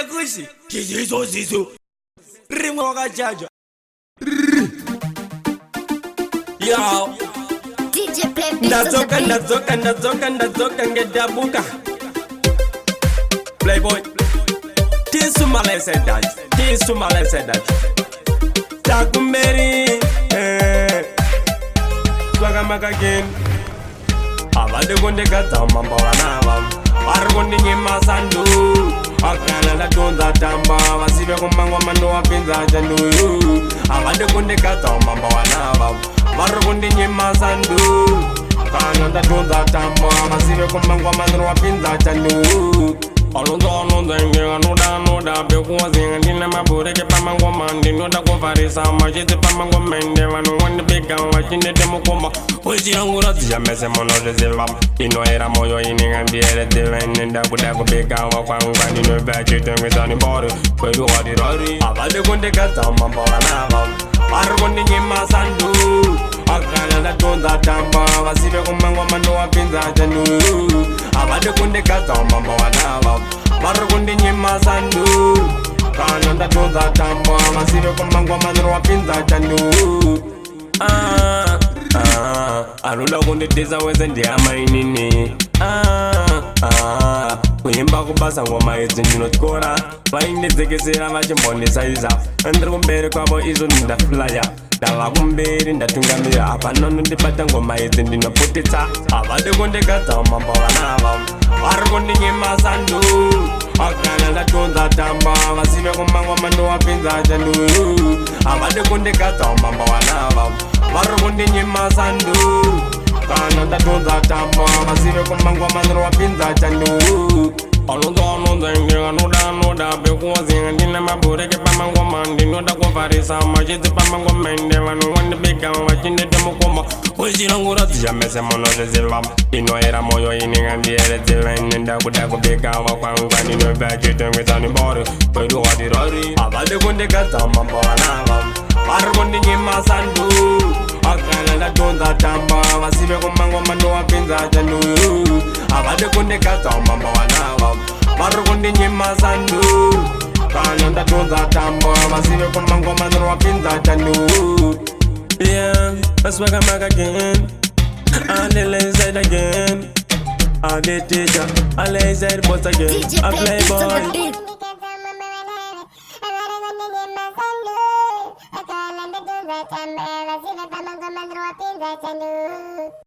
kushi kizizo zizo rimwe wakachaja yo DJ play ndadzoka ngedabuka Playboy Tisumale said that Takumberi Swagamaka again Avade konde kata mamba wanava Warukondi nyema sandu Akana la donda tamba Wasibe kumangwa mando wapinza jandu Avade konde kata mamba wanava Warukondi nyema sandu Akana la donda tamba Wasibe kumangwa mando wapinza jandu Alonso zenga nuda bekuwa zinga dina mabure ke pamango mandi nuda kufarisa majete pamango mende vanu wande bega wachinde demo koma Oji angura tia mese mono reserva Ino era moyo ininga biere divene Ndakuda kubega wakwangwa nino vachi tengwitani bori Kwedu wadi rari Avade kunde kata mamba wanava Waru kunde nyema sandu Akala la donda tamba Wasibe kumangwa mando wapinza janu Avade kunde kata mamba wanava Warukundi nyema sandu Kana ndatunza tamba Masive kumangwa manuru wapinza chandu Alula kunditiza weze ndiyama inini Kuyimba kubasa ngoma izi ndinotkora Vaindizekesera vachimbondisa iza Ndiri kumberi kwavo izo ndafulaya Dava kumberi ndatungamira Apa nono ndibata ngoma izi ndinoputitsa Avade kundikadza mamba vanava Varikundi nyema sandu Akana ndatunza tamba Vasive kumangwa mando wapinza chandu Avade kundikadza mamba vanava Varikundi nyema sandu Kana ndatunza tamba Vasive kumangwa mando wapinza chandu Alonso zenga nuda bekuwa zinga dina mabure ke pamango mandi nuda kufarisa majete pamango mende vanu wande bega wachinde demo koma Oji langura tia mese mono reserva Ino era moyo ininga biere divene Ndakuda kubega wakwangwa nino vachi tengwitani bori Kwedu wadi rari Avade kunde kata mamba wanava Warukundi nyema sandu Akana ndatunza tamba Wasibe kumangwa mando wapinza chandu Avade kunde kata mamba wanava Warukundi nyema sandu Kana ndatunza tamba Wasibe kumangwa mando wapinza chandu Yeah, let's welcome back again And the laser again And the teacher, and laser boss again A Playboy Tambe, vasi ve pamango mandro apinza chandu